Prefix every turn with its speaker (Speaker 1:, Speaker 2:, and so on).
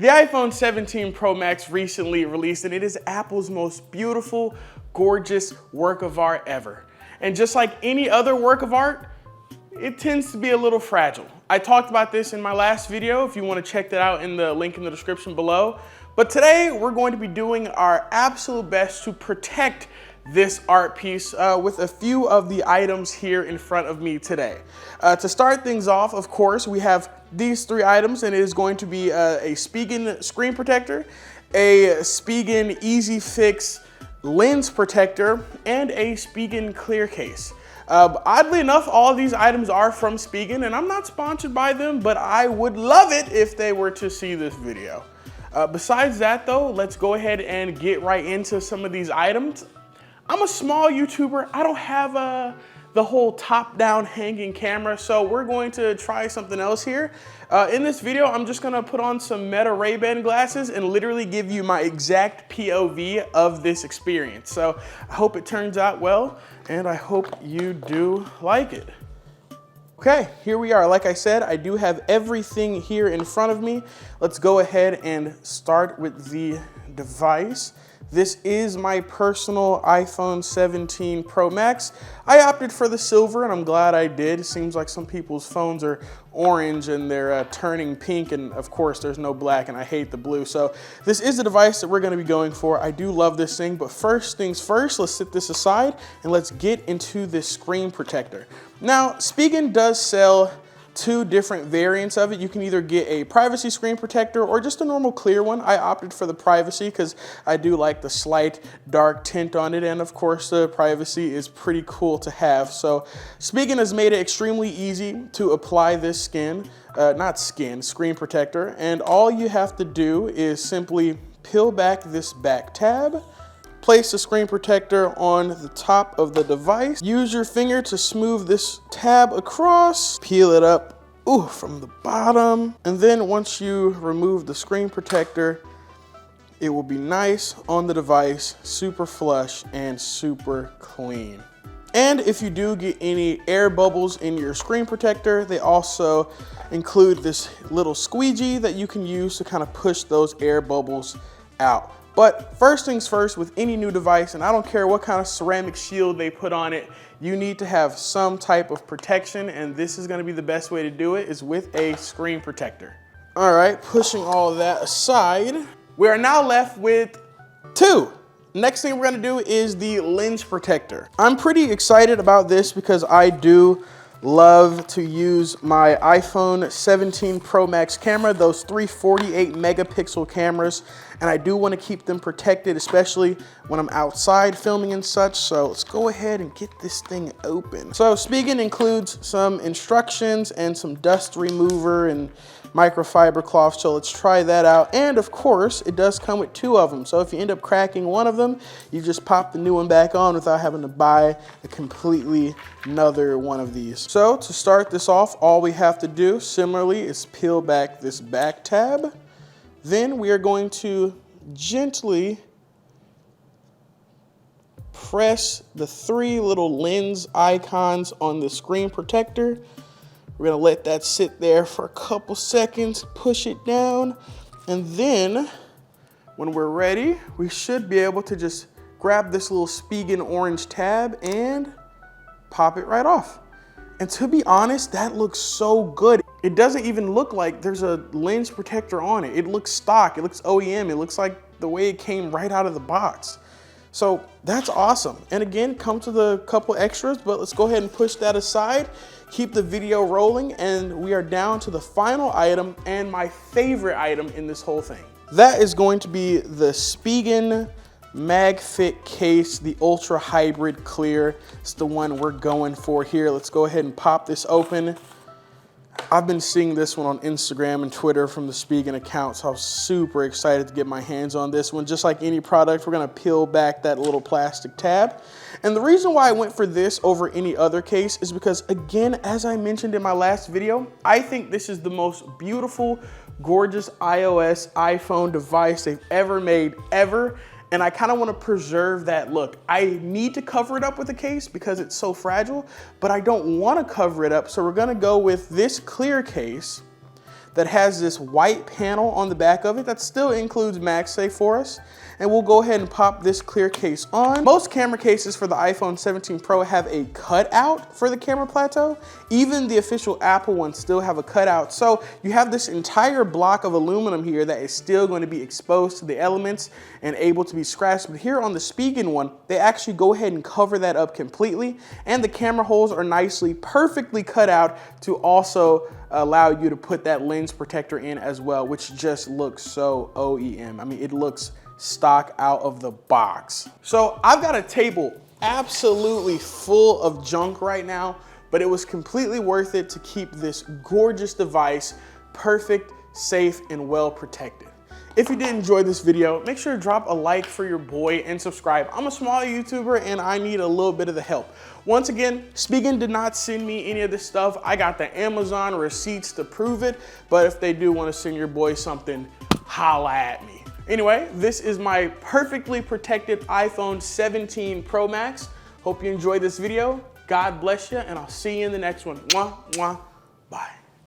Speaker 1: The iPhone 17 Pro Max recently released, and it is Apple's most beautiful, gorgeous work of art ever. And just like any other work of art, it tends to be a little fragile. I talked about this in my last video, if you want to check that out in the link in the description below. But today we're going to be doing our absolute best to protect this art piece with a few of the items here in front of me today. To start things off, of course, we have these three items, and it is going to be a Spigen screen protector, a Spigen Easy Fix lens protector, and a Spigen clear case. Oddly enough, all of these items are from Spigen, and I'm not sponsored by them, but I would love it if they were to see this video. Besides that though, let's go ahead and get right into some of these items. I'm a small YouTuber. I don't have the whole top-down hanging camera, so we're going to try something else here. In this video, I'm just gonna put on some Meta Ray-Ban glasses and literally give you my exact POV of this experience. So I hope it turns out well, and I hope you do like it. Okay, here we are. Like I said, I do have everything here in front of me. Let's go ahead and start with the device. This is my personal iPhone 17 Pro Max. I opted for the silver, and I'm glad I did. It seems like some people's phones are orange and they're turning pink, and of course there's no black, and I hate the blue. So this is the device that we're gonna be going for. I do love this thing, but first things first, let's set this aside and let's get into this screen protector. Now, Spigen does sell two different variants of it. You can either get a privacy screen protector or just a normal clear one. I opted for the privacy because I do like the slight dark tint on it, and of course the privacy is pretty cool to have. So Spigen has made it extremely easy to apply this screen protector, and all you have to do is simply peel back this back tab, place the screen protector on the top of the device. Use your finger to smooth this tab across. Peel it up from the bottom. And then once you remove the screen protector, it will be nice on the device, super flush and super clean. And if you do get any air bubbles in your screen protector, they also include this little squeegee that you can use to kind of push those air bubbles out. But first things first, with any new device, and I don't care what kind of ceramic shield they put on it, you need to have some type of protection, and this is gonna be the best way to do it, is with a screen protector. All right, pushing all that aside, we are now left with two. Next thing we're gonna do is the lens protector. I'm pretty excited about this because I do love to use my iPhone 17 Pro Max camera, those three 48 megapixel cameras, and I do want to keep them protected, especially when I'm outside filming and such. So let's go ahead and get this thing open. So Spigen includes some instructions and some dust remover and microfiber cloth, so let's try that out. And of course, it does come with two of them. So if you end up cracking one of them, you just pop the new one back on without having to buy a completely another one of these. So to start this off, all we have to do, similarly, is peel back this back tab. Then we are going to gently press the three little lens icons on the screen protector. We're gonna let that sit there for a couple seconds, push it down, and then when we're ready, we should be able to just grab this little Spigen orange tab and pop it right off. And to be honest, that looks so good. It doesn't even look like there's a lens protector on it. It looks stock, it looks OEM, it looks like the way it came right out of the box. So that's awesome. And again, comes with a couple extras, but let's go ahead and push that aside, keep the video rolling, and we are down to the final item and my favorite item in this whole thing. That is going to be the Spigen MagFit case, the Ultra Hybrid Clear. It's the one we're going for here. Let's go ahead and pop this open. I've been seeing this one on Instagram and Twitter from the Spigen account, so I was super excited to get my hands on this one. Just like any product, we're gonna peel back that little plastic tab. And the reason why I went for this over any other case is because, again, as I mentioned in my last video, I think this is the most beautiful, gorgeous iOS iPhone device they've ever made, ever. And I kind of want to preserve that look. I need to cover it up with a case because it's so fragile, but I don't want to cover it up. So we're going to go with this clear case that has this white panel on the back of it that still includes MagSafe for us. And we'll go ahead and pop this clear case on. Most camera cases for the iPhone 17 Pro have a cutout for the camera plateau. Even the official Apple ones still have a cutout. So you have this entire block of aluminum here that is still going to be exposed to the elements and able to be scratched. But here on the Spigen one, they actually go ahead and cover that up completely. And the camera holes are nicely, perfectly cut out to also allow you to put that lens protector in as well, which just looks so OEM. I mean, it looks stock out of the box. So I've got a table absolutely full of junk right now, but it was completely worth it to keep this gorgeous device perfect, safe, and well protected. If you did enjoy this video, make sure to drop a like for your boy and subscribe. I'm a small YouTuber and I need a little bit of the help. Once again, Spigen did not send me any of this stuff. I got the Amazon receipts to prove it, but if they do want to send your boy something, holla at me. Anyway, this is my perfectly protected iPhone 17 Pro Max. Hope you enjoyed this video. God bless you, and I'll see you in the next one. Mwah, mwah, bye.